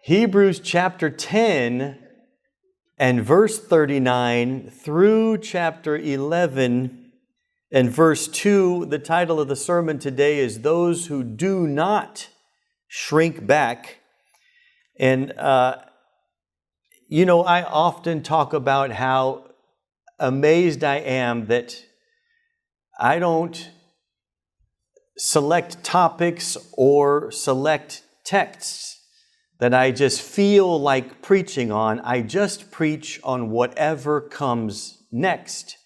Hebrews chapter 10 and verse 39 through chapter 11 and verse 2. The title of the sermon today is Those Who Do Not Shrink Back. And, I often talk about how amazed I am that I don't select topics or select texts that I just feel like preaching on. I just preach on whatever comes next.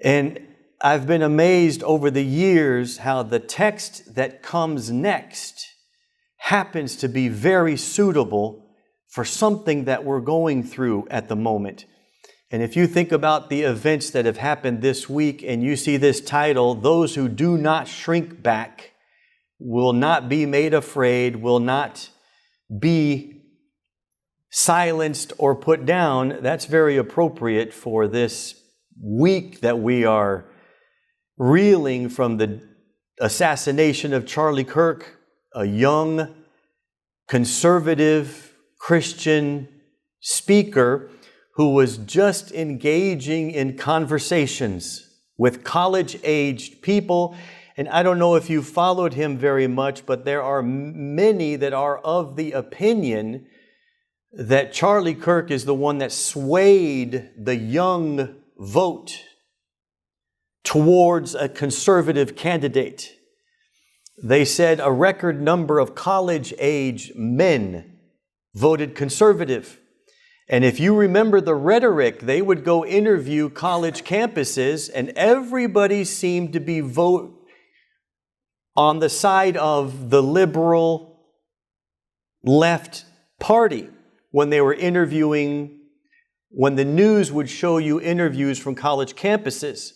And I've been amazed over the years how the text that comes next happens to be very suitable for something that we're going through at the moment. And if you think about the events that have happened this week and you see this title, Those Who Do Not Shrink Back Will Not Be Made Afraid, Will Not Be Silenced or Put Down, that's very appropriate for this week that we are reeling from the assassination of Charlie Kirk, a young, conservative Christian speaker who was just engaging in conversations with college-aged people. And I don't know if you followed him very much, but there are many that are of the opinion that Charlie Kirk is the one that swayed the young vote towards a conservative candidate. They said a record number of college-age men voted conservative. And if you remember the rhetoric, they would go interview college campuses and everybody seemed to be vote on the side of the liberal left party when they were interviewing, when the news would show you interviews from college campuses.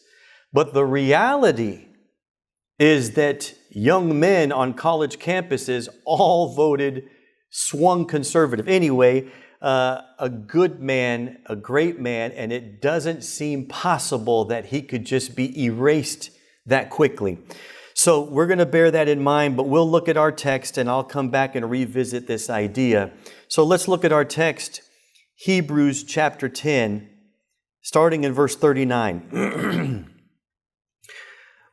But the reality is that young men on college campuses all swung conservative. Anyway, a good man, a great man, and it doesn't seem possible that he could just be erased that quickly. So we're going to bear that in mind, but we'll look at our text and I'll come back and revisit this idea. So let's look at our text, Hebrews chapter 10, starting in verse 39.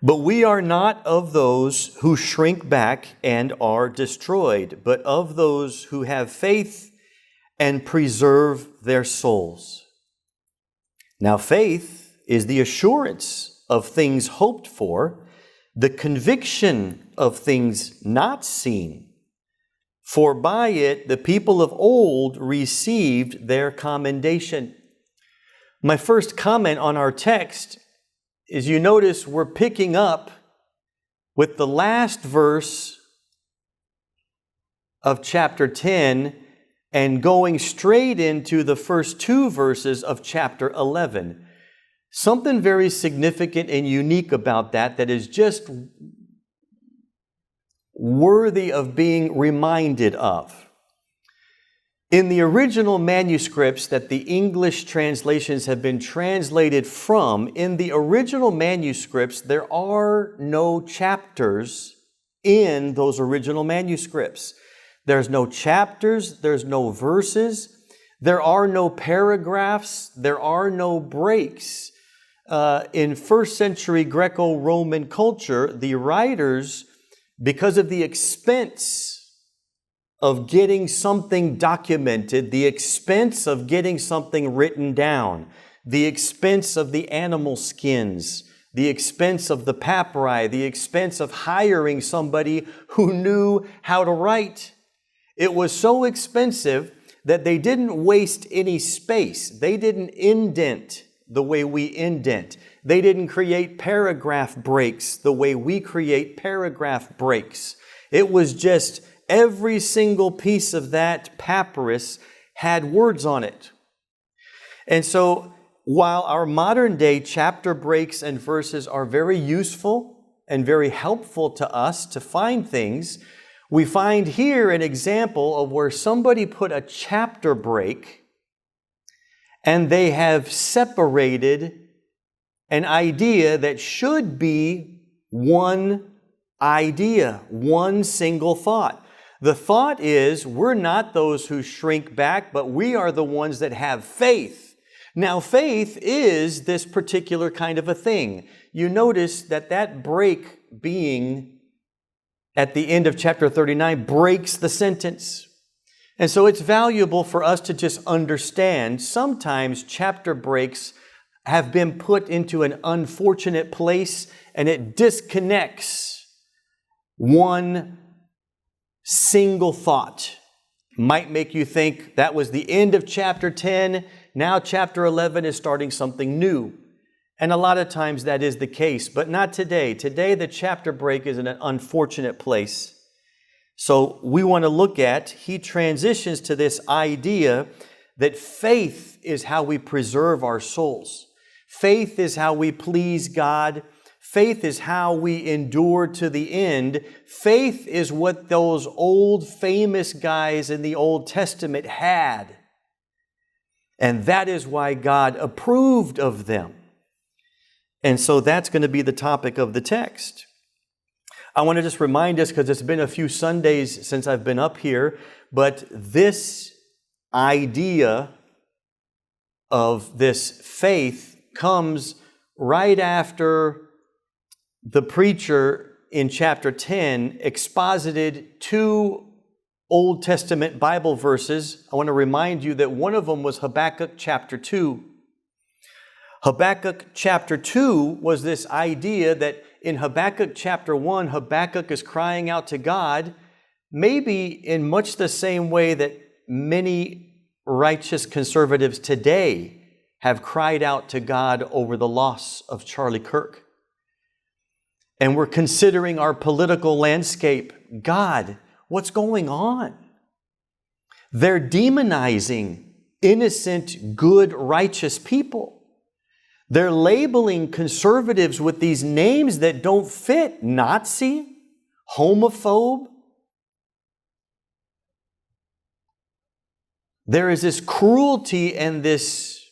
But we are not of those who shrink back and are destroyed, but of those who have faith and preserve their souls. Now faith is the assurance of things hoped for, the conviction of things not seen. For by it the people of old received their commendation. My first comment on our text is you notice we're picking up with the last verse of chapter 10 and going straight into the first two verses of chapter 11. Something very significant and unique about that is just worthy of being reminded of. In the original manuscripts that the English translations have been translated from, in the original manuscripts, there are no chapters in those original manuscripts. There's no chapters, there's no verses, there are no paragraphs, there are no breaks. In first century Greco-Roman culture, the writers, because of the expense of getting something documented, the expense of getting something written down, the expense of the animal skins, the expense of the papyri, the expense of hiring somebody who knew how to write. It was so expensive that they didn't waste any space. They didn't indent the way we indent. They didn't create paragraph breaks the way we create paragraph breaks. It was just every single piece of that papyrus had words on it. And so while our modern day chapter breaks and verses are very useful and very helpful to us to find things, we find here an example of where somebody put a chapter break and they have separated an idea that should be one idea, one single thought. The thought is we're not those who shrink back, but we are the ones that have faith. Now, faith is this particular kind of a thing. You notice that break being at the end of chapter 39 breaks the sentence. And so it's valuable for us to just understand sometimes chapter breaks have been put into an unfortunate place and it disconnects one single thought. Might make you think that was the end of chapter 10. Now chapter 11 is starting something new. And a lot of times that is the case, but not today. Today the chapter break is in an unfortunate place. So we want to look at, he transitions to this idea that faith is how we preserve our souls. Faith is how we please God. Faith is how we endure to the end. Faith is what those old famous guys in the Old Testament had. And that is why God approved of them. And so that's going to be the topic of the text. I want to just remind us, because it's been a few Sundays since I've been up here, but this idea of this faith comes right after the preacher in chapter 10 exposited 2 Old Testament Bible verses. I want to remind you that one of them was Habakkuk chapter 2. Habakkuk chapter 2 was this idea that in Habakkuk chapter 1, Habakkuk is crying out to God, maybe in much the same way that many righteous conservatives today have cried out to God over the loss of Charlie Kirk. And we're considering our political landscape. God, what's going on? They're demonizing innocent, good, righteous people. They're labeling conservatives with these names that don't fit. Nazi, homophobe. There is this cruelty and this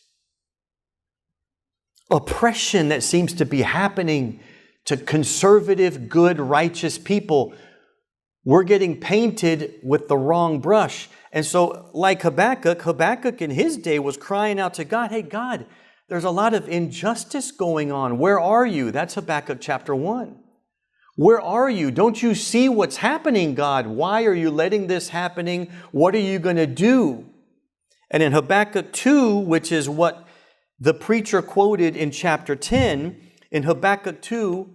oppression that seems to be happening to conservative, good, righteous people. We're getting painted with the wrong brush. And so, like Habakkuk in his day was crying out to God, hey, God, there's a lot of injustice going on. Where are you? That's Habakkuk chapter 1. Where are you? Don't you see what's happening, God? Why are you letting this happening? What are you going to do? And in Habakkuk 2, which is what the preacher quoted in chapter 10, in Habakkuk 2,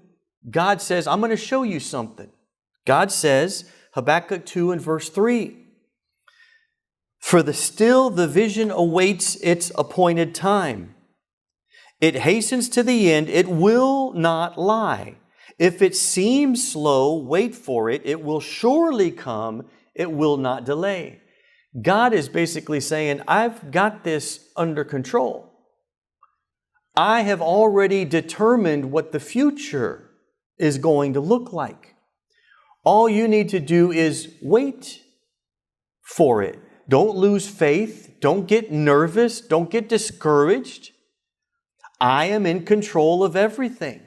God says, I'm going to show you something. God says, Habakkuk 2 and verse 3, for the vision awaits its appointed time. It hastens to the end. It will not lie. If it seems slow, wait for it. It will surely come. It will not delay. God is basically saying, I've got this under control. I have already determined what the future is going to look like. All you need to do is wait for it. Don't lose faith. Don't get nervous. Don't get discouraged. I am in control of everything.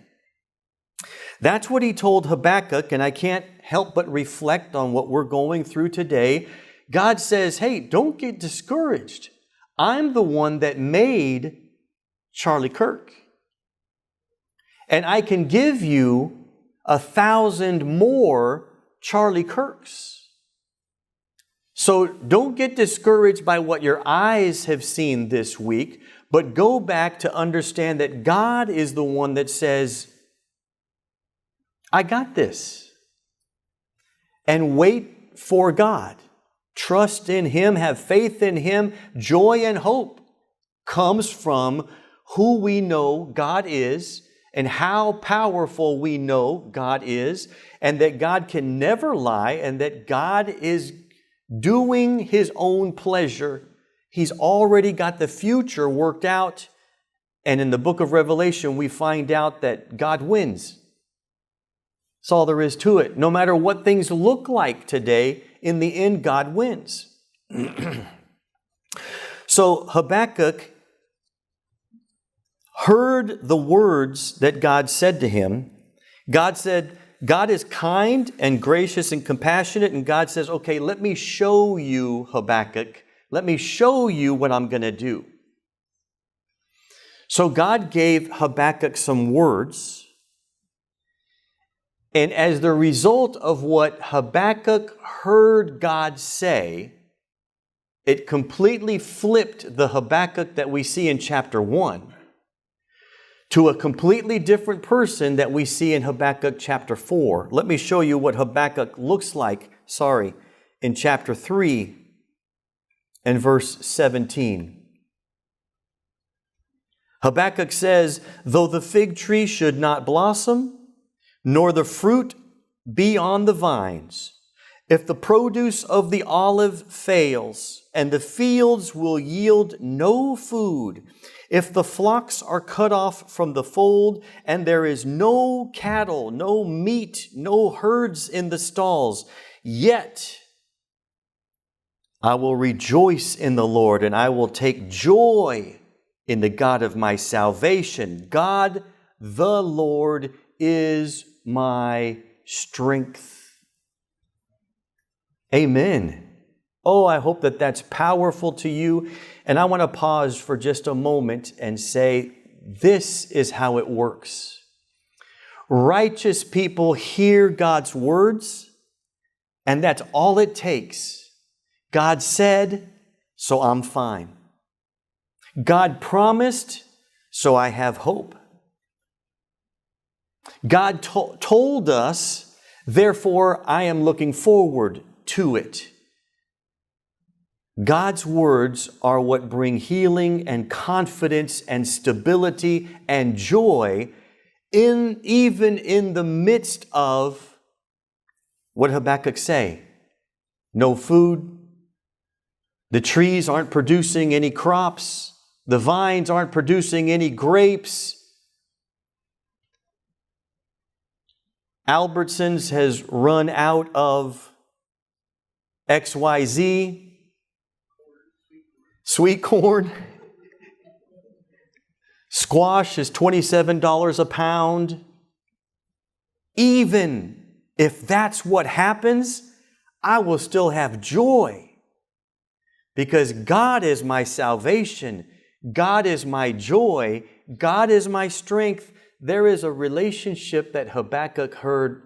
That's what he told Habakkuk, and I can't help but reflect on what we're going through today. God says, hey, don't get discouraged. I'm the one that made Charlie Kirk. And I can give you 1,000 more Charlie Kirks. So don't get discouraged by what your eyes have seen this week, but go back to understand that God is the one that says, I got this. And wait for God. Trust in Him, have faith in Him. Joy and hope comes from who we know God is and how powerful we know God is, and that God can never lie, and that God is doing His own pleasure. He's already got the future worked out. And in the book of Revelation, we find out that God wins. That's all there is to it. No matter what things look like today, in the end, God wins. So Habakkuk heard the words that God said to him. God said, God is kind and gracious and compassionate, and God says, okay, let me show you, Habakkuk. Let me show you what I'm going to do. So God gave Habakkuk some words, and as the result of what Habakkuk heard God say, it completely flipped the Habakkuk that we see in chapter 1 to a completely different person that we see in Habakkuk chapter 4. Let me show you what Habakkuk looks like, in chapter 3 and verse 17. Habakkuk says, though the fig tree should not blossom, nor the fruit be on the vines, if the produce of the olive fails, and the fields will yield no food, if the flocks are cut off from the fold, and there is no cattle, no meat, no herds in the stalls, yet I will rejoice in the Lord, and I will take joy in the God of my salvation. God, the Lord, is my strength. Amen. Oh, I hope that that's powerful to you. And I want to pause for just a moment and say, this is how it works. Righteous people hear God's words, and that's all it takes. God said, so I'm fine. God promised, so I have hope. God told us, therefore I am looking forward to it. God's words are what bring healing and confidence and stability and joy even in the midst of what Habakkuk say. No food. The trees aren't producing any crops. The vines aren't producing any grapes. Albertsons has run out of XYZ. Sweet corn. Squash is $27 a pound. Even if that's what happens, I will still have joy. Because God is my salvation. God is my joy. God is my strength. There is a relationship that Habakkuk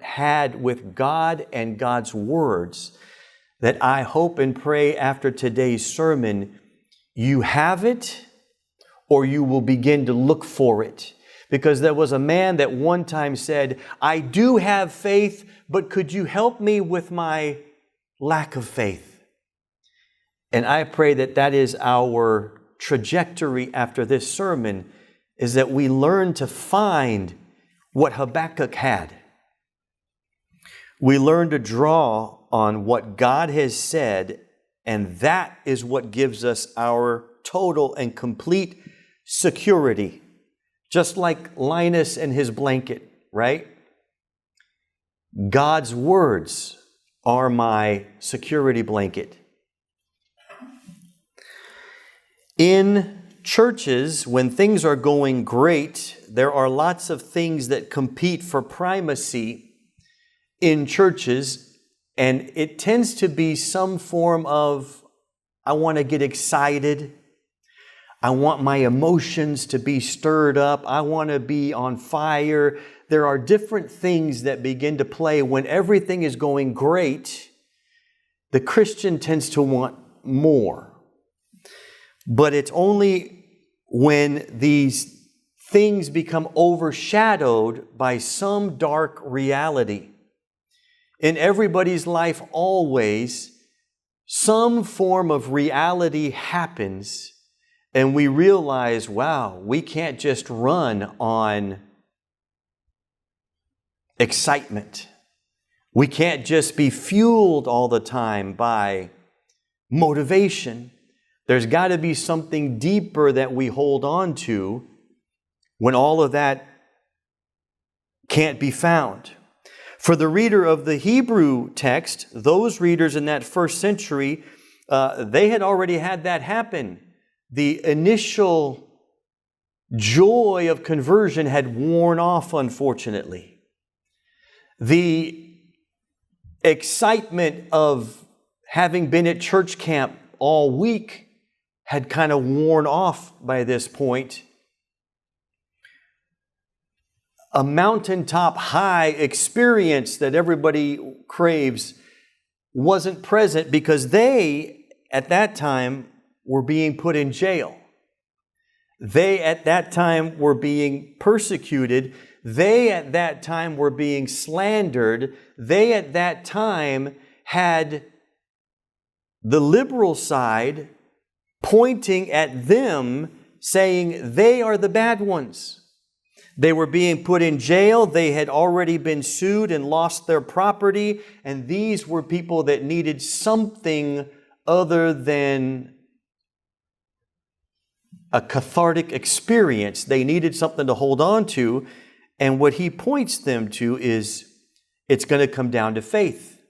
had with God and God's words that I hope and pray after today's sermon you have it, or you will begin to look for it. Because there was a man that one time said, I do have faith, but could you help me with my lack of faith? And I pray that that is our trajectory after this sermon, is that we learn to find what Habakkuk had. We learn to draw on what God has said, and that is what gives us our total and complete security. Just like Linus and his blanket, right? God's words are my security blanket. In churches, when things are going great, there are lots of things that compete for primacy in churches. And it tends to be some form of, I want to get excited. I want my emotions to be stirred up. I want to be on fire. There are different things that begin to play when everything is going great. The Christian tends to want more. But it's only when these things become overshadowed by some dark reality. In everybody's life, always, some form of reality happens, and we realize, wow, we can't just run on excitement. We can't just be fueled all the time by motivation. There's got to be something deeper that we hold on to when all of that can't be found. For the reader of the Hebrew text, those readers in that first century, they had already had that happen. The initial joy of conversion had worn off, unfortunately. The excitement of having been at church camp all week had kind of worn off by this point. A mountaintop high experience that everybody craves wasn't present because they, at that time, were being put in jail. They, at that time, were being persecuted. They, at that time, were being slandered. They, at that time, had the liberal side pointing at them, saying they are the bad ones. They were being put in jail. They had already been sued and lost their property. And these were people that needed something other than a cathartic experience. They needed something to hold on to. And what he points them to is it's going to come down to faith.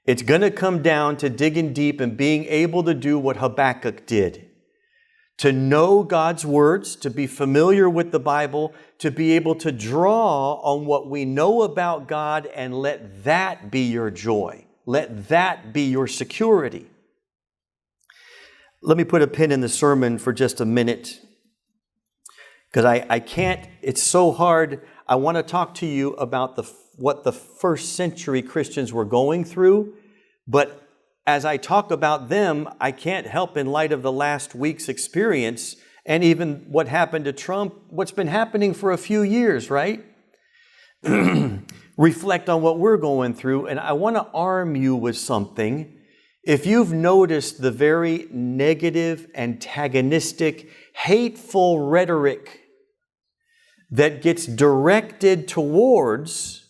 It's going to come down to digging deep and being able to do what Habakkuk did. To know God's words, to be familiar with the Bible, to be able to draw on what we know about God and let that be your joy. Let that be your security. Let me put a pin in the sermon for just a minute, because I can't, it's so hard. I want to talk to you about what the first century Christians were going through, but as I talk about them, I can't help, in light of the last week's experience and even what happened to Trump, what's been happening for a few years, right? Reflect on what we're going through. And I want to arm you with something. If you've noticed the very negative, antagonistic, hateful rhetoric that gets directed towards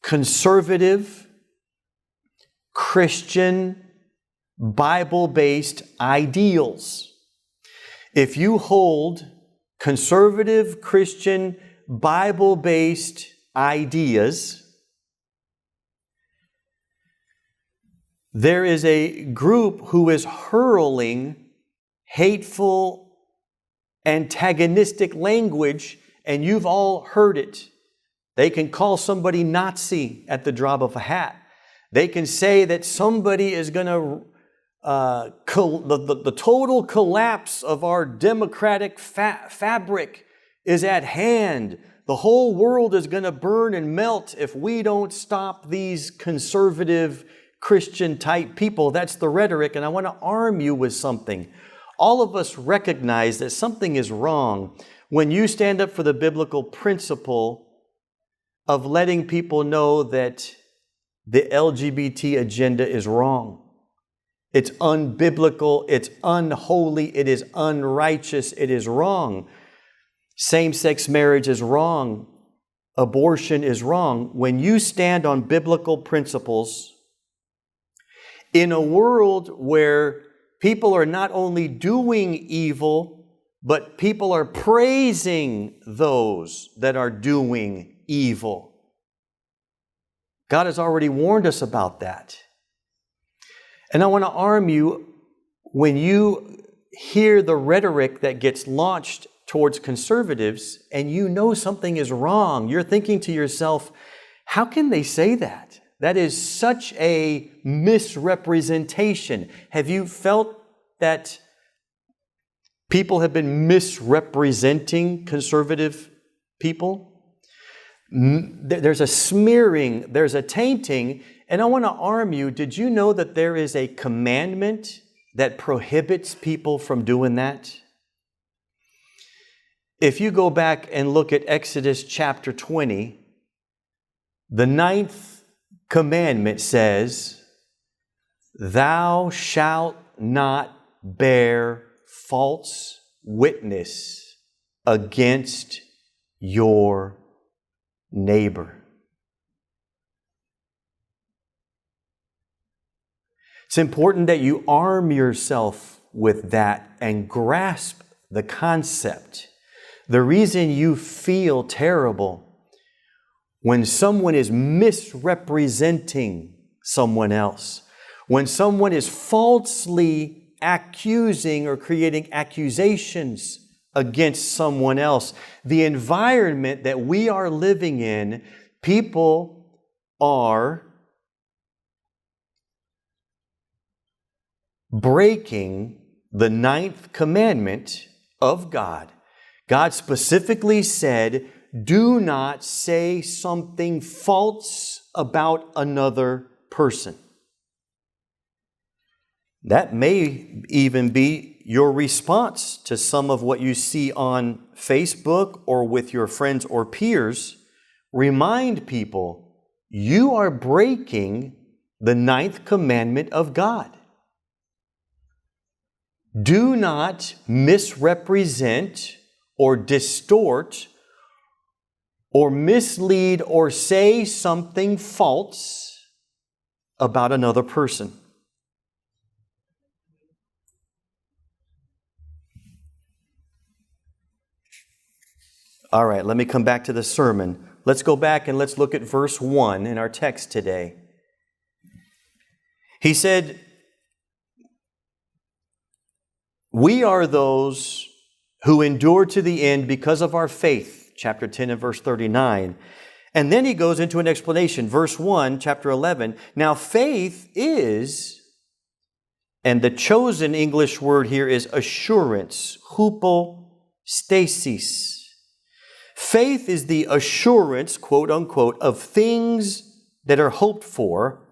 conservative, Christian, Bible-based ideals. If you hold conservative, Christian, Bible-based ideas, there is a group who is hurling hateful, antagonistic language, and you've all heard it. They can call somebody Nazi at the drop of a hat. They can say that somebody is going to, the total collapse of our democratic fabric is at hand. The whole world is going to burn and melt if we don't stop these conservative Christian type people. That's the rhetoric, and I want to arm you with something. All of us recognize that something is wrong when you stand up for the biblical principle of letting people know that the LGBT agenda is wrong. It's unbiblical, it's unholy, it is unrighteous, it is wrong. Same-sex marriage is wrong. Abortion is wrong. When you stand on biblical principles, in a world where people are not only doing evil, but people are praising those that are doing evil. God has already warned us about that. And I want to arm you, when you hear the rhetoric that gets launched towards conservatives and you know something is wrong, you're thinking to yourself, how can they say that? That is such a misrepresentation. Have you felt that people have been misrepresenting conservative people? There's a smearing, there's a tainting, and I want to arm you. Did you know that there is a commandment that prohibits people from doing that? If you go back and look at Exodus chapter 20, the 9th commandment says, "Thou shalt not bear false witness against your neighbor." It's important that you arm yourself with that and grasp the concept. The reason you feel terrible when someone is misrepresenting someone else, when someone is falsely accusing or creating accusations against someone else, the environment that we are living in People are breaking the 9th commandment of God. God specifically said, do not say something false about another person. That may even be your response to some of what you see on Facebook or with your friends or peers. Remind people, you are breaking the 9th commandment of God. Do not misrepresent or distort or mislead or say something false about another person. All right, let me come back to the sermon. Let's go back and let's look at verse 1 in our text today. He said, we are those who endure to the end because of our faith, chapter 10 and verse 39. And then he goes into an explanation, verse 1, chapter 11. Now faith is, and the chosen English word here is assurance, hypostasis. Faith is the assurance, quote unquote, of things that are hoped for.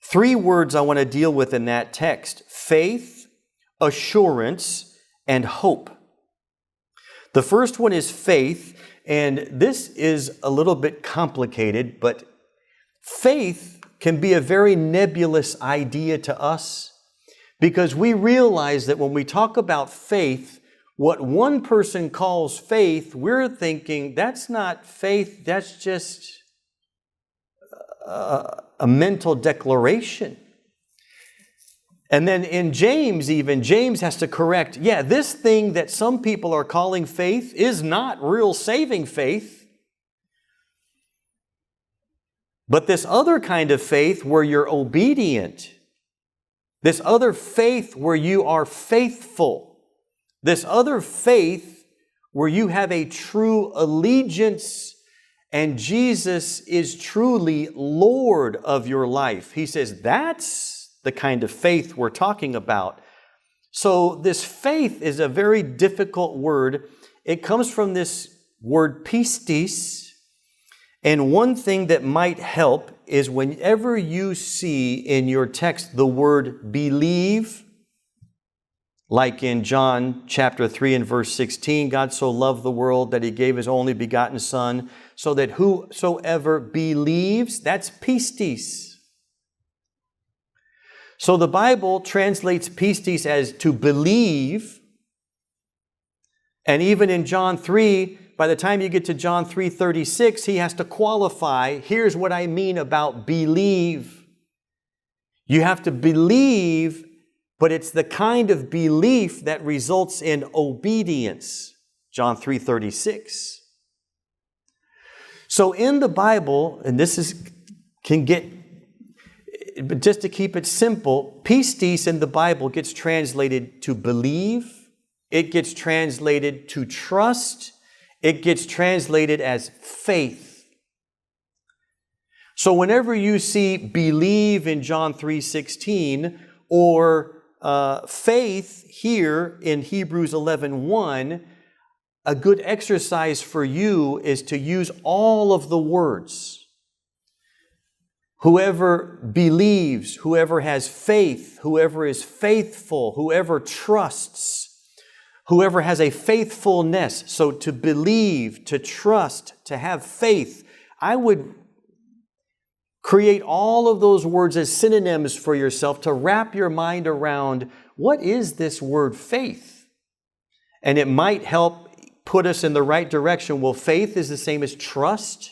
3 words I want to deal with in that text: faith, assurance, and hope. The first one is faith, and this is a little bit complicated, but faith can be a very nebulous idea to us because we realize that when we talk about faith, what one person calls faith, we're thinking that's not faith, that's just a mental declaration. And then in James even, James has to correct, this thing that some people are calling faith is not real saving faith. But this other kind of faith where you're obedient, this other faith where you are faithful, this other faith where you have a true allegiance and Jesus is truly Lord of your life. He says that's the kind of faith we're talking about. So this faith is a very difficult word. It comes from this word pistis. And one thing that might help is whenever you see in your text the word believe, like in John chapter 3 and verse 16, God so loved the world that He gave His only begotten Son, so that whosoever believes, that's pistis. So the Bible translates pistis as to believe. And even in John 3, by the time you get to John 3:36, he has to qualify, here's what I mean about believe. You have to believe, but it's the kind of belief that results in obedience. John 3:36. So in the Bible, and but just to keep it simple, pistis in the Bible gets translated to believe. It gets translated to trust. It gets translated as faith. So whenever you see believe in John 3:16 or faith here in Hebrews 11:1, a good exercise for you is to use all of the words. Whoever believes, whoever has faith, whoever is faithful, whoever trusts, whoever has a faithfulness. So to believe, to trust, to have faith, I would create all of those words as synonyms for yourself to wrap your mind around what is this word faith? And it might help put us in the right direction. Well, faith is the same as trust.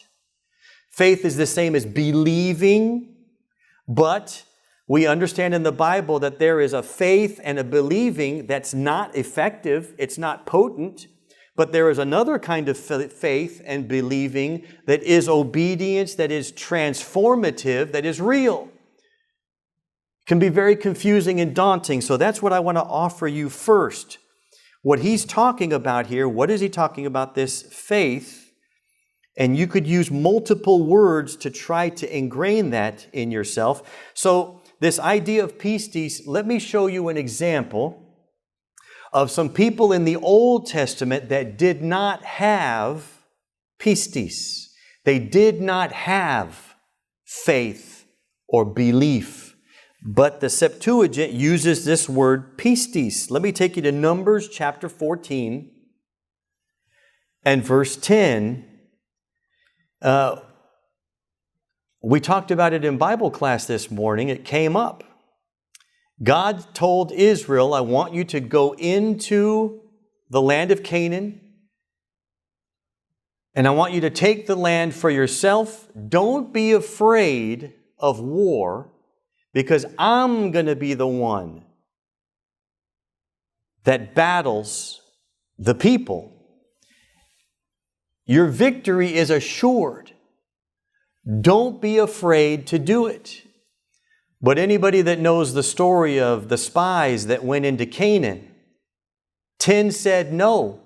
Faith is the same as believing, but we understand in the Bible that there is a faith and a believing that's not effective, it's not potent, but there is another kind of faith and believing that is obedience, that is transformative, that is real. It can be very confusing and daunting, so that's what I want to offer you first. What he's talking about here, what is he talking about, this faith? And you could use multiple words to try to ingrain that in yourself. So this idea of pistis, let me show you an example of some people in the Old Testament that did not have pistis. They did not have faith or belief. But the Septuagint uses this word pistis. Let me take you to Numbers chapter 14 and verse 10. We talked about it in Bible class this morning. It came up. God told Israel, I want you to go into the land of Canaan, and I want you to take the land for yourself. Don't be afraid of war, because I'm going to be the one that battles the people. Your victory is assured. Don't be afraid to do it. But anybody that knows the story of the spies that went into Canaan, 10 said no,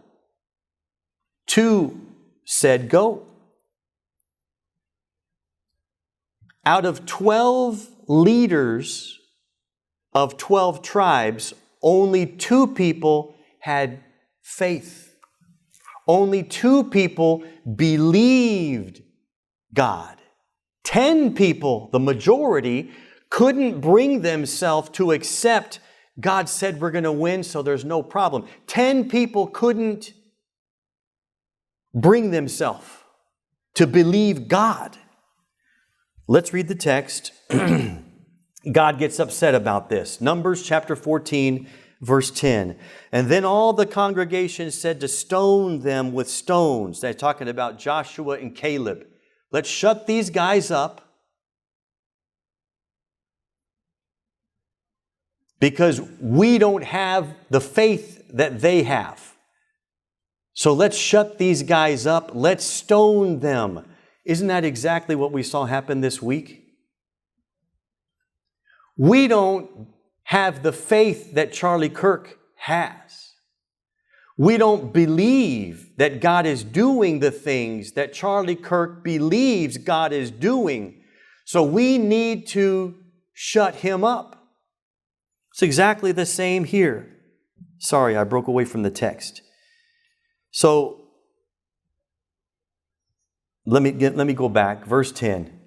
2 said go. Out of 12 leaders of 12 tribes, only 2 people had faith. Only 2 people believed God. 10 people, the majority, couldn't bring themselves to accept God said we're going to win, so there's no problem. 10 people couldn't bring themselves to believe God. Let's read the text. God gets upset about this. Numbers chapter 14, verse 10. And then all the congregation said to stone them with stones. They're talking about Joshua and Caleb. Let's shut these guys up, because we don't have the faith that they have. So let's shut these guys up. Let's stone them. Isn't that exactly what we saw happen this week? We don't have the faith that Charlie Kirk has. We don't believe that God is doing the things that Charlie Kirk believes God is doing. So we need to shut him up. It's exactly the same here. Sorry, I broke away from the text. So let me go back. Verse 10.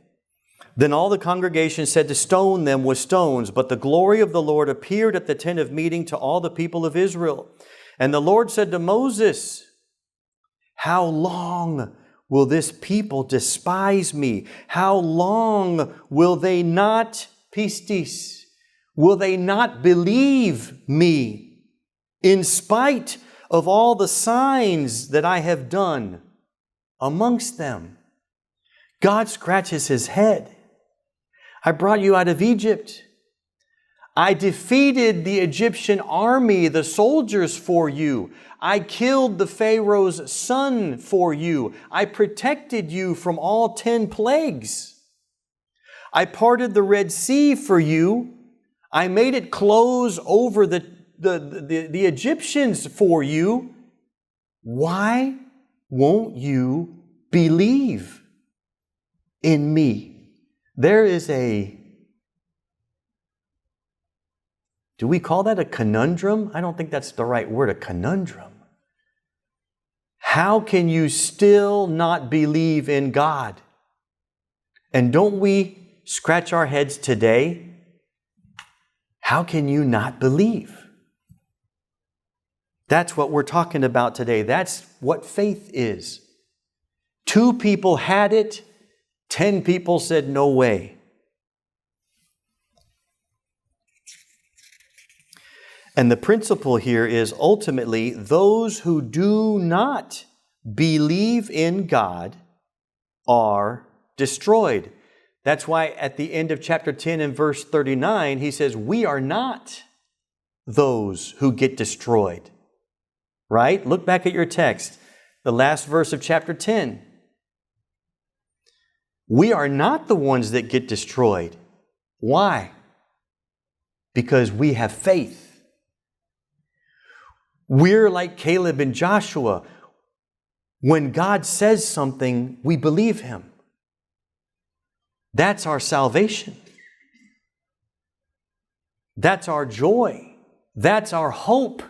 Then all the congregation said to stone them with stones, but the glory of the Lord appeared at the tent of meeting to all the people of Israel. And the Lord said to Moses, how long will this people despise me? How long will they not, pistis, will they not believe me in spite of all the signs that I have done amongst them? God scratches his head. I brought you out of Egypt. I defeated the Egyptian army, the soldiers for you. I killed the Pharaoh's son for you. I protected you from all 10 plagues. I parted the Red Sea for you. I made it close over the Egyptians for you. Why won't you believe in me? There is do we call that a conundrum? I don't think that's the right word, a conundrum. How can you still not believe in God? And don't we scratch our heads today? How can you not believe? That's what we're talking about today. That's what faith is. 2 people had it, 10 people said no way. And the principle here is ultimately those who do not believe in God are destroyed. That's why at the end of chapter 10 and verse 39, he says, we are not those who get destroyed. Right? Look back at your text, the last verse of chapter 10. We are not the ones that get destroyed. Why? Because we have faith. We're like Caleb and Joshua. When God says something, we believe Him. That's our salvation. That's our joy. That's our hope.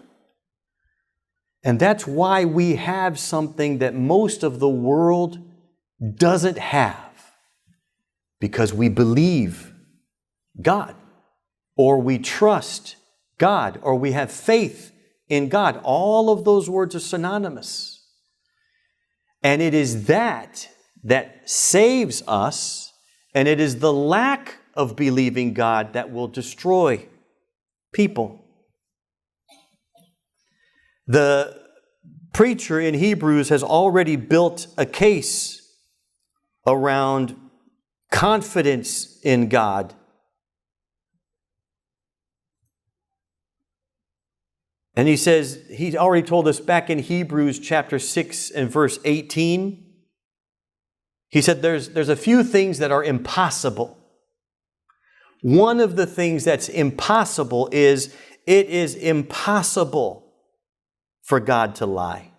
And that's why we have something that most of the world doesn't have. Because we believe God, or we trust God, or we have faith in God. All of those words are synonymous. And it is that saves us, and it is the lack of believing God that will destroy people. The preacher in Hebrews has already built a case around confidence in God. And he says, he already told us back in Hebrews chapter 6 and verse 18, he said there's a few things that are impossible. One of the things that's impossible is it is impossible for God to lie.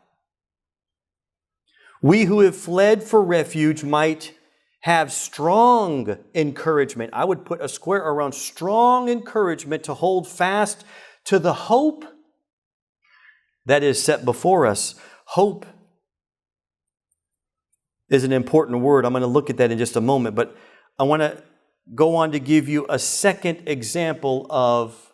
We who have fled for refuge might have strong encouragement. I would put a square around strong encouragement to hold fast to the hope that is set before us. Hope is an important word. I'm going to look at that in just a moment, but I want to go on to give you a second example of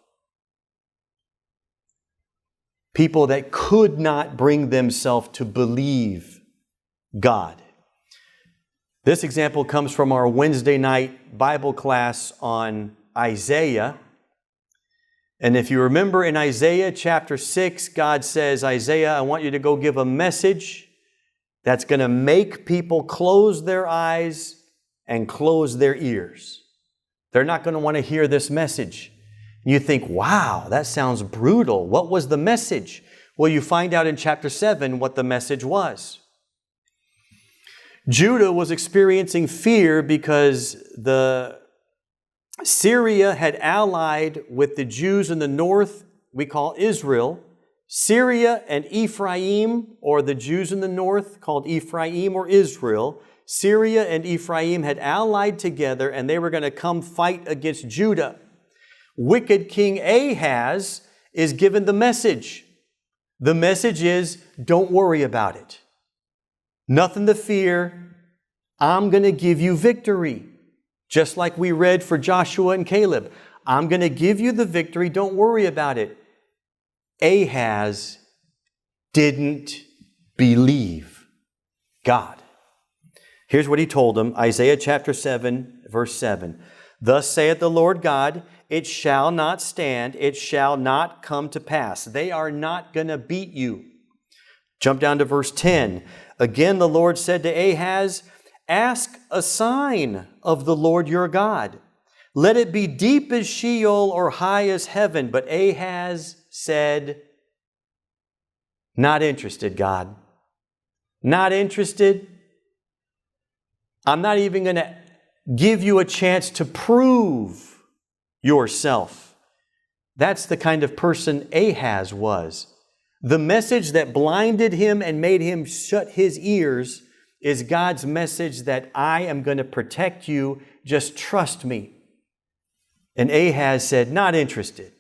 people that could not bring themselves to believe God. This example comes from our Wednesday night Bible class on Isaiah. And if you remember in Isaiah chapter 6, God says, Isaiah, I want you to go give a message that's going to make people close their eyes and close their ears. They're not going to want to hear this message. You think, wow, that sounds brutal. What was the message? Well, you find out in chapter 7 what the message was. Judah was experiencing fear because Syria had allied with the Jews in the north, we call Israel. Syria and Ephraim, or the Jews in the north called Ephraim or Israel, Syria and Ephraim had allied together and they were going to come fight against Judah. Wicked King Ahaz is given the message. The message is, don't worry about it. Nothing to fear. I'm going to give you victory. Just like we read for Joshua and Caleb. I'm going to give you the victory. Don't worry about it. Ahaz didn't believe God. Here's what he told him. Isaiah chapter 7, verse 7. Thus saith the Lord God, it shall not stand, it shall not come to pass. They are not going to beat you. Jump down to verse 10. Again, the Lord said to Ahaz, ask a sign of the Lord your God. Let it be deep as Sheol or high as heaven. But Ahaz said, not interested, God. Not interested. I'm not even going to give you a chance to prove yourself. That's the kind of person Ahaz was. The message that blinded him and made him shut his ears is God's message that I am going to protect you. Just trust me. And Ahaz said, not interested.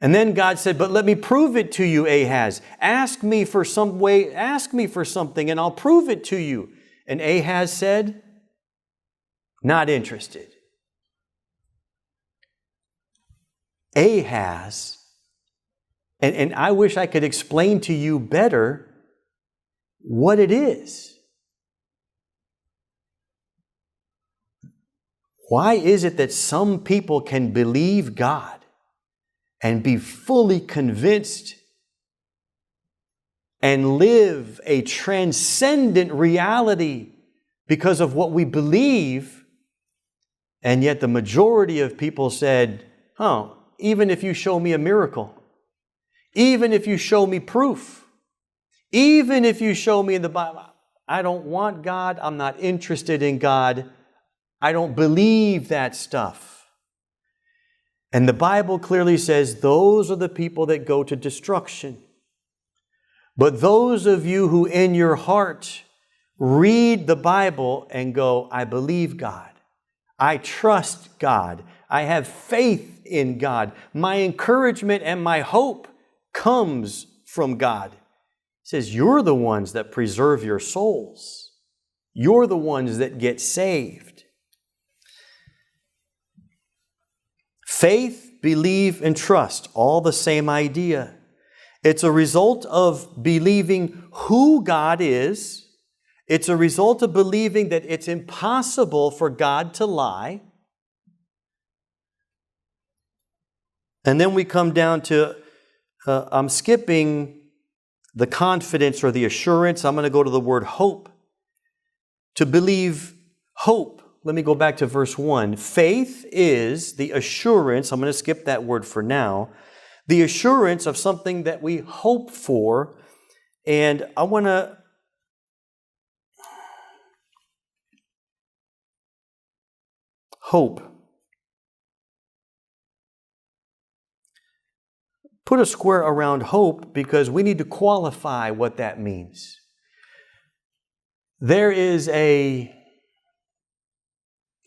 And then God said, but let me prove it to you, Ahaz. Ask me for something and I'll prove it to you. And Ahaz said, not interested. Ahaz, and I wish I could explain to you better what it is. Why is it that some people can believe God and be fully convinced and live a transcendent reality because of what we believe, and yet the majority of people said, oh, even if you show me a miracle, even if you show me proof, even if you show me in the Bible, I don't want God, I'm not interested in God, I don't believe that stuff. And the Bible clearly says those are the people that go to destruction. But those of you who in your heart read the Bible and go, I believe God, I trust God, I have faith in God, my encouragement and my hope comes from God. He says, you're the ones that preserve your souls. You're the ones that get saved. Faith, believe, and trust, all the same idea. It's a result of believing who God is. It's a result of believing that it's impossible for God to lie. And then we come down to, I'm skipping the confidence or the assurance. I'm going to go to the word hope. To believe hope. Let me go back to verse 1. Faith is the assurance, I'm going to skip that word for now, the assurance of something that we hope for. And I want to hope. Put a square around hope because we need to qualify what that means. There is a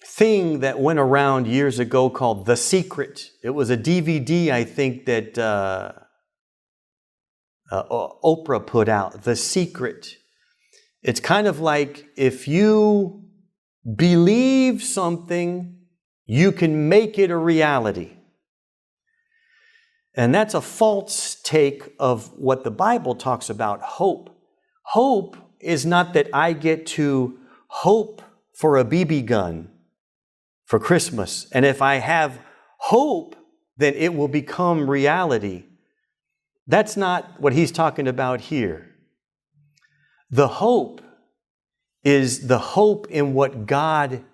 thing that went around years ago called The Secret. It was a DVD, I think, that Oprah put out, The Secret. It's kind of like if you believe something, you can make it a reality. And that's a false take of what the Bible talks about hope. Hope is not that I get to hope for a BB gun for Christmas. And if I have hope, then it will become reality. That's not what he's talking about here. The hope is the hope in what God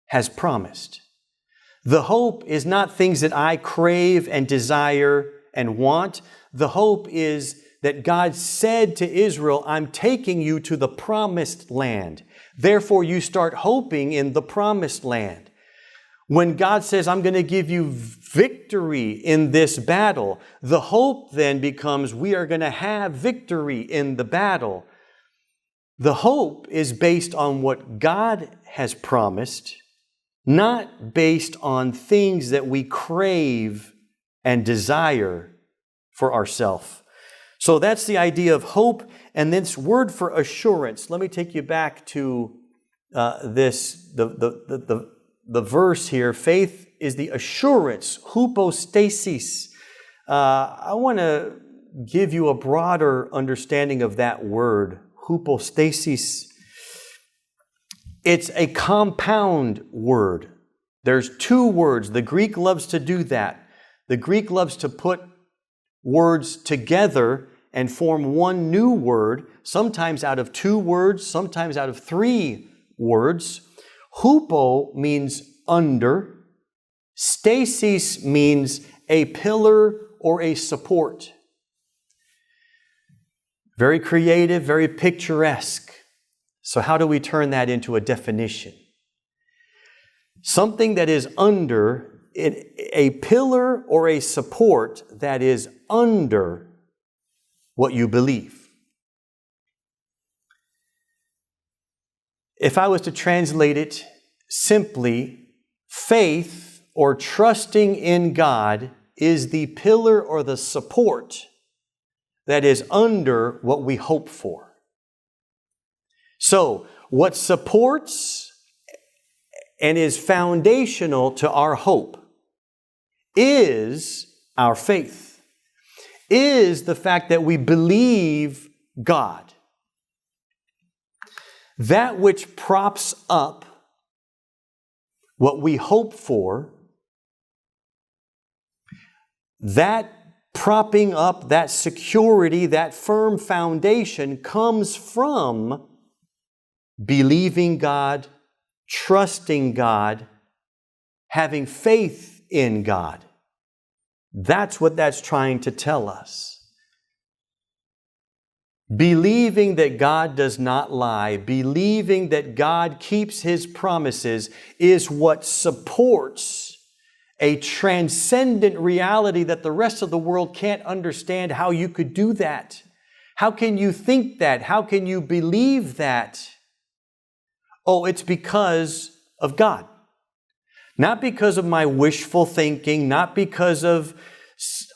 has promised. The hope is not things that I crave and desire and want. The hope is that God said to Israel, I'm taking you to the promised land. Therefore, you start hoping in the promised land. When God says, I'm going to give you victory in this battle, the hope then becomes we are going to have victory in the battle. The hope is based on what God has promised, not based on things that we crave and desire for ourselves. So that's the idea of hope. And this word for assurance. Let me take you back to the verse here. Faith is the assurance, hypostasis. I want to give you a broader understanding of that word, hypostasis. It's a compound word. There's two words. The Greek loves to do that. The Greek loves to put words together and form one new word, sometimes out of two words, sometimes out of three words. Hupo means under. Stasis means a pillar or a support. Very creative, very picturesque. So how do we turn that into a definition? Something that is under, a pillar or a support that is under what you believe. If I was to translate it simply, faith or trusting in God is the pillar or the support that is under what we hope for. So, what supports and is foundational to our hope is our faith, is the fact that we believe God. That which props up what we hope for, that propping up, that security, that firm foundation comes from believing God, trusting God, having faith in God. That's what that's trying to tell us. Believing that God does not lie, believing that God keeps His promises is what supports a transcendent reality that the rest of the world can't understand how you could do that. How can you think that? How can you believe that? Oh, it's because of God. Not because of my wishful thinking, not because of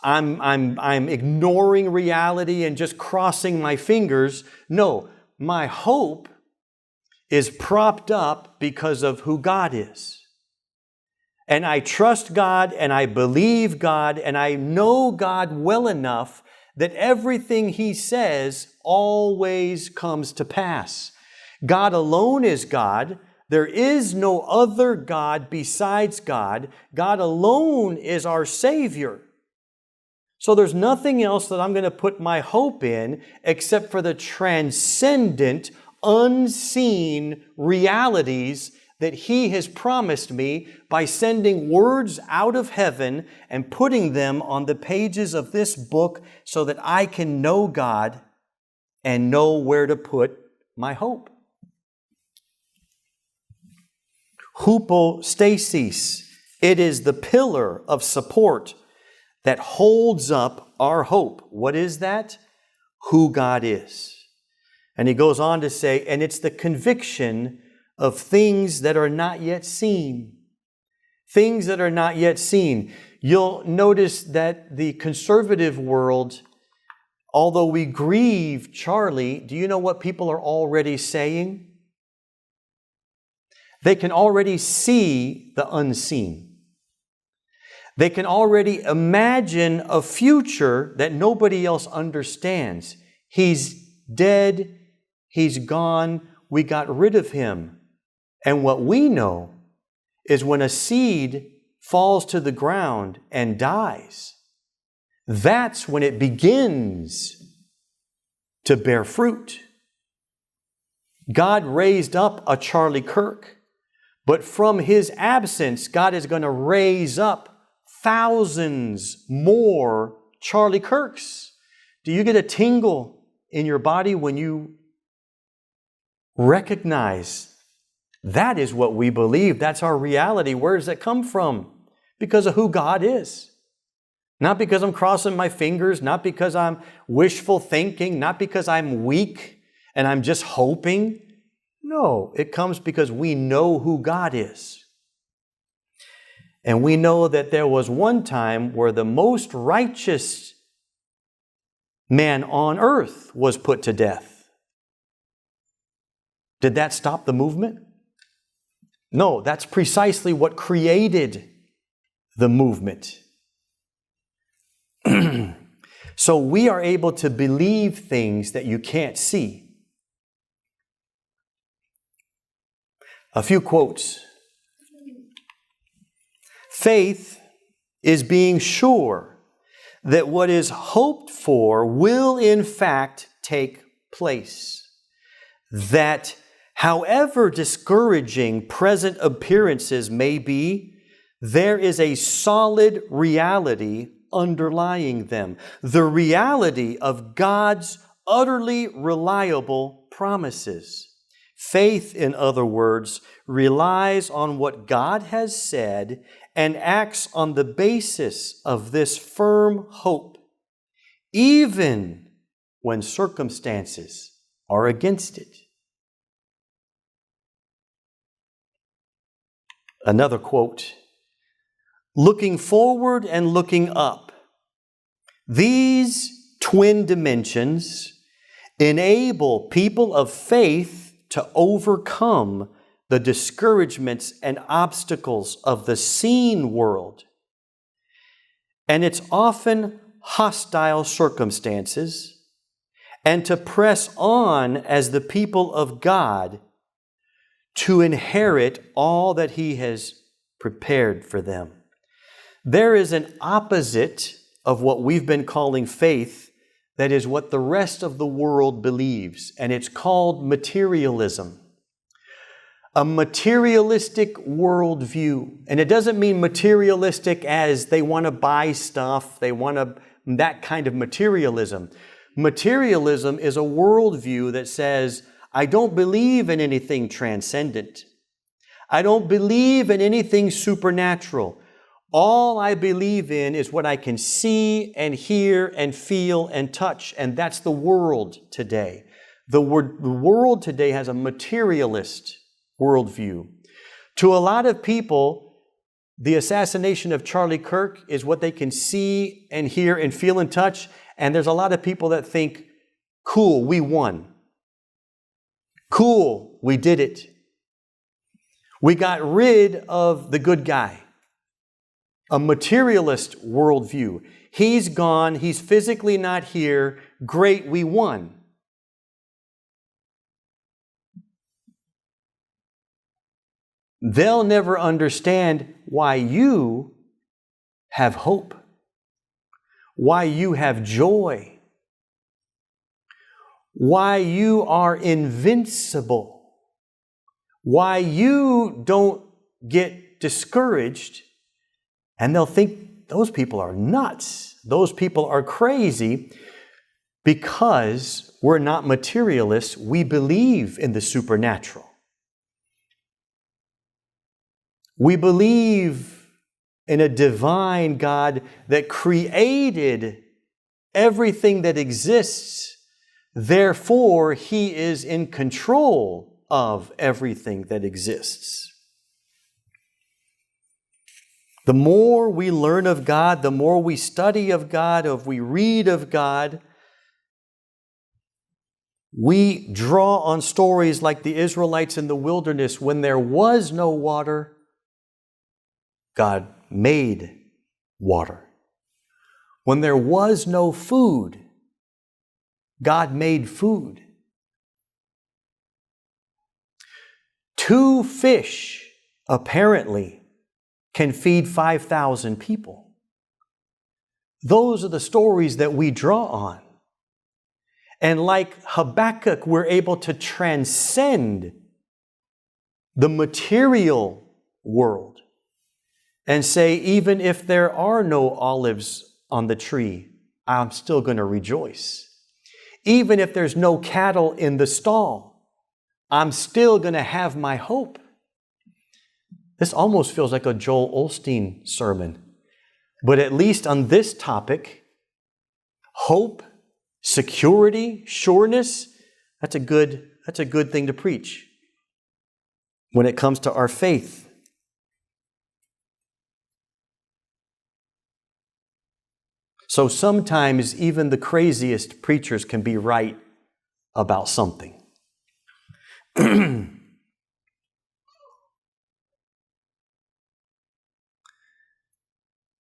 I'm ignoring reality and just crossing my fingers. No, my hope is propped up because of who God is. And I trust God and I believe God and I know God well enough that everything He says always comes to pass. God alone is God. There is no other God besides God. God alone is our Savior. So there's nothing else that I'm going to put my hope in except for the transcendent, unseen realities that He has promised me by sending words out of heaven and putting them on the pages of this book so that I can know God and know where to put my hope. Hypostasis. It is the pillar of support that holds up our hope. What is that? Who God is. And he goes on to say, and it's the conviction of things that are not yet seen. Things that are not yet seen. You'll notice that the conservative world, although we grieve Charlie, do you know what people are already saying? They can already see the unseen. They can already imagine a future that nobody else understands. He's dead. He's gone. We got rid of him. And what we know is when a seed falls to the ground and dies, that's when it begins to bear fruit. God raised up a Charlie Kirk, but from his absence, God is going to raise up thousands more Charlie Kirks. Do you get a tingle in your body when you recognize that is what we believe? That's our reality. Where does that come from? Because of who God is. Not because I'm crossing my fingers, not because I'm wishful thinking, not because I'm weak and I'm just hoping. No, it comes because we know who God is. And we know that there was one time where the most righteous man on earth was put to death. Did that stop the movement? No, that's precisely what created the movement. So we are able to believe things that you can't see. A few quotes. Faith is being sure that what is hoped for will in fact take place. That however discouraging present appearances may be, there is a solid reality underlying them. The reality of God's utterly reliable promises. Faith, in other words, relies on what God has said and acts on the basis of this firm hope, even when circumstances are against it. Another quote, looking forward and looking up. These twin dimensions enable people of faith to overcome the discouragements and obstacles of the seen world. And its often hostile circumstances, and to press on as the people of God to inherit all that He has prepared for them. There is an opposite of what we've been calling faith that is what the rest of the world believes, and it's called materialism. A materialistic worldview. And it doesn't mean materialistic as they want to buy stuff, that kind of materialism. Materialism is a worldview that says, I don't believe in anything transcendent. I don't believe in anything supernatural. All I believe in is what I can see and hear and feel and touch. And that's the world today. The world today has a materialist worldview. To a lot of people, the assassination of Charlie Kirk is what they can see and hear and feel and touch. And there's a lot of people that think, cool, we won. Cool, we did it. We got rid of the good guy. A materialist worldview. He's gone. He's physically not here. Great, we won. They'll never understand why you have hope, why you have joy, why you are invincible, why you don't get discouraged. And they'll think those people are nuts. Those people are crazy because we're not materialists. We believe in the supernatural. We believe in a divine God that created everything that exists. Therefore, He is in control of everything that exists. The more we learn of God, the more we study of God, if we read of God, we draw on stories like the Israelites in the wilderness. When there was no water, God made water. When there was no food, God made food. 2 fish, apparently, can feed 5,000 people. Those are the stories that we draw on. And like Habakkuk, we're able to transcend the material world and say, even if there are no olives on the tree, I'm still going to rejoice. Even if there's no cattle in the stall, I'm still going to have my hope. This almost feels like a Joel Osteen sermon. But at least on this topic, hope, security, sureness, that's a good thing to preach when it comes to our faith. So sometimes even the craziest preachers can be right about something.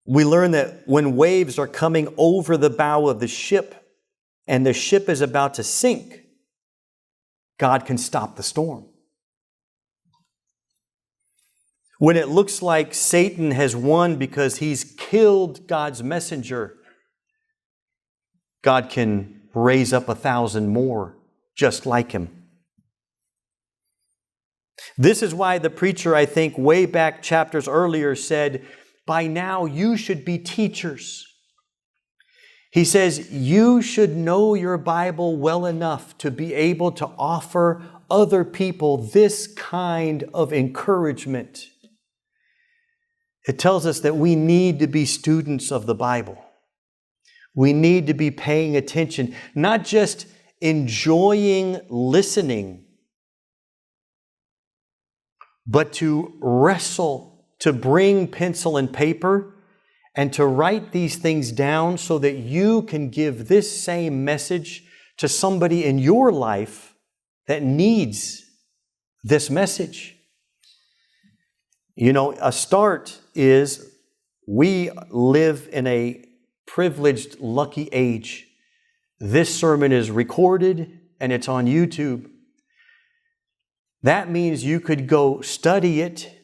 We learn that when waves are coming over the bow of the ship and the ship is about to sink, God can stop the storm. When it looks like Satan has won because he's killed God's messenger, God can raise up 1,000 more just like him. This is why the preacher, I think, way back chapters earlier said, by now you should be teachers. He says, you should know your Bible well enough to be able to offer other people this kind of encouragement. It tells us that we need to be students of the Bible. We need to be paying attention, not just enjoying listening, but to wrestle, to bring pencil and paper and to write these things down so that you can give this same message to somebody in your life that needs this message. You know, a start is we live in a privileged, lucky age. This sermon is recorded and it's on YouTube. That means you could go study it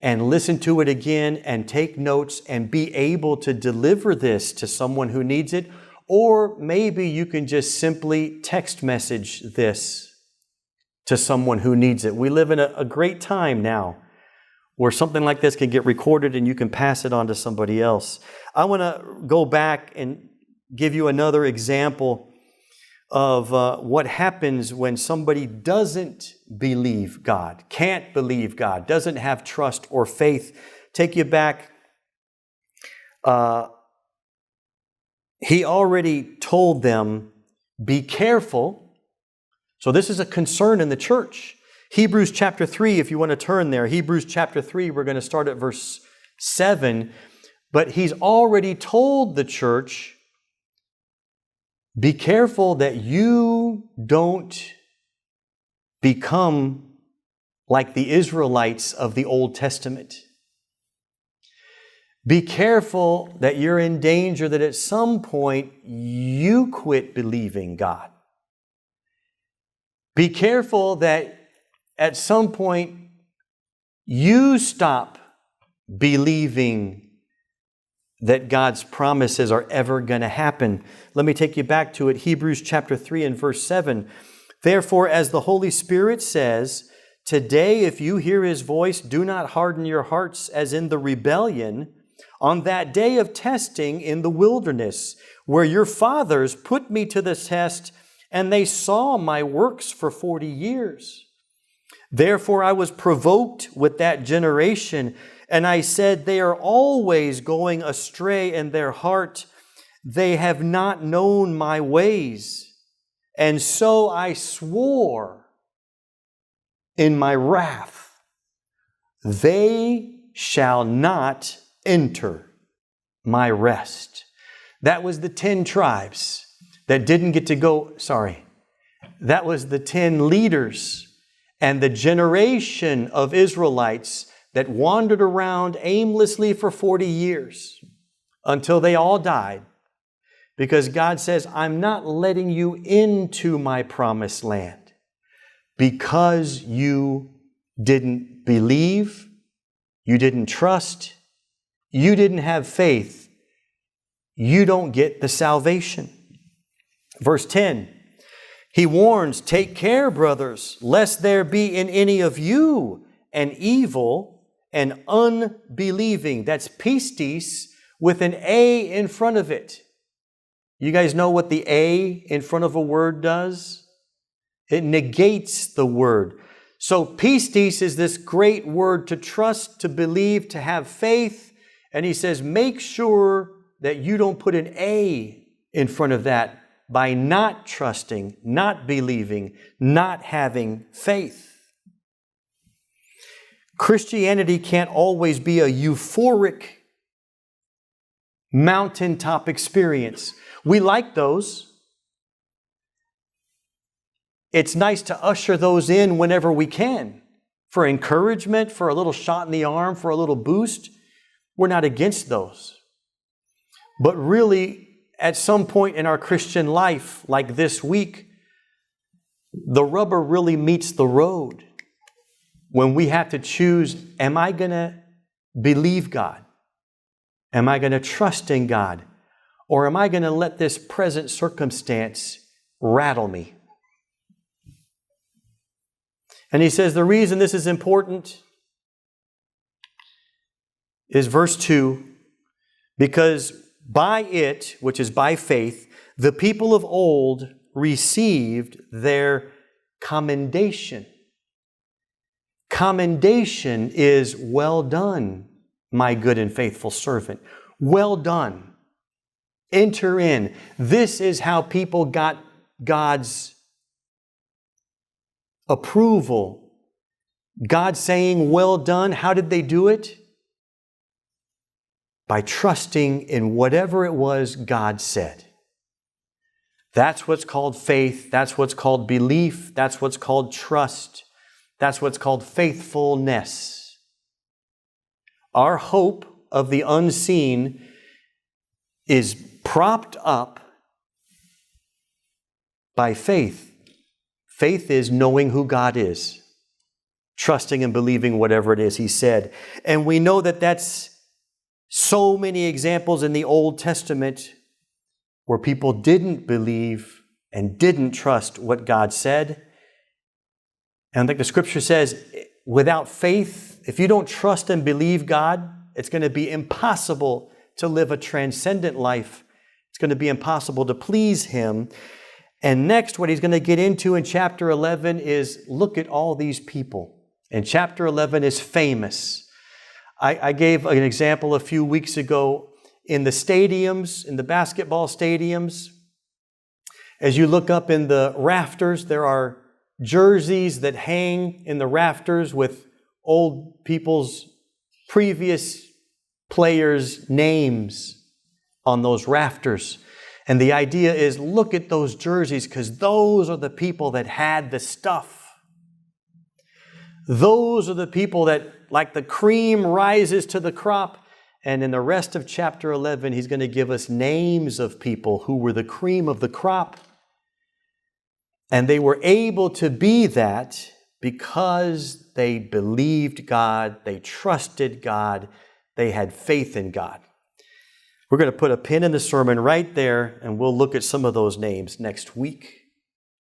and listen to it again and take notes and be able to deliver this to someone who needs it. Or maybe you can just simply text message this to someone who needs it. We live in a great time now where something like this can get recorded and you can pass it on to somebody else. I want to go back and give you another example of what happens when somebody doesn't believe God, can't believe God, doesn't have trust or faith. Take you back he already told them, be careful. So this is a concern in the church. Hebrews chapter 3, if you want to turn there, Hebrews chapter 3, we're going to start at verse 7. But he's already told the church, be careful that you don't become like the Israelites of the Old Testament. Be careful that you're in danger that at some point you quit believing God. Be careful that at some point you stop believing that God's promises are ever going to happen. Let me take you back to it. Hebrews chapter 3 and verse 7. Therefore, as the Holy Spirit says, today if you hear His voice, do not harden your hearts as in the rebellion on that day of testing in the wilderness, where your fathers put me to the test, and they saw my works for 40 years. Therefore I was provoked with that generation, and I said, they are always going astray in their heart. They have not known my ways. And so I swore in my wrath, they shall not enter my rest. That was the 10 tribes that didn't get to go, that was the 10 leaders and the generation of Israelites that wandered around aimlessly for 40 years until they all died. Because God says, I'm not letting you into my promised land because you didn't believe, you didn't trust, you didn't have faith. You don't get the salvation. Verse 10, He warns, take care, brothers, lest there be in any of you an evil and unbelieving. That's pistis with an A in front of it. You guys know what the A in front of a word does? It negates the word. So pistis is this great word to trust, to believe, to have faith. And he says, make sure that you don't put an A in front of that by not trusting, not believing, not having faith. Christianity can't always be a euphoric mountaintop experience. We like those. It's nice to usher those in whenever we can for encouragement, for a little shot in the arm, for a little boost. We're not against those. But really, at some point in our Christian life, like this week, the rubber really meets the road when we have to choose, am I going to believe God? Am I going to trust in God? Or am I going to let this present circumstance rattle me? And he says the reason this is important is verse 2, because by it, which is by faith, the people of old received their commendation. Commendation is well done, my good and faithful servant. Well done. Enter in. This is how people got God's approval. God saying, well done. How did they do it? By trusting in whatever it was God said. That's what's called faith. That's what's called belief. That's what's called trust. That's what's called faithfulness. Our hope of the unseen is propped up by faith. Faith is knowing who God is, trusting and believing whatever it is He said. And we know that that's so many examples in the Old Testament where people didn't believe and didn't trust what God said. And like the scripture says, without faith, if you don't trust and believe God, it's going to be impossible to live a transcendent life. It's going to be impossible to please Him. And next, what he's going to get into in chapter 11 is look at all these people. And chapter 11 is famous. I gave an example a few weeks ago. in the stadiums, in the basketball stadiums. As you look up in the rafters, there are jerseys that hang in the rafters with old people's previous players' names on those rafters. And the idea is, look at those jerseys, because those are the people that had the stuff. Those are the people that, like the cream rises to the crop. And in the rest of chapter 11, he's going to give us names of people who were the cream of the crop. And they were able to be that because they believed God, they trusted God, they had faith in God. We're going to put a pin in the sermon right there, and we'll look at some of those names next week.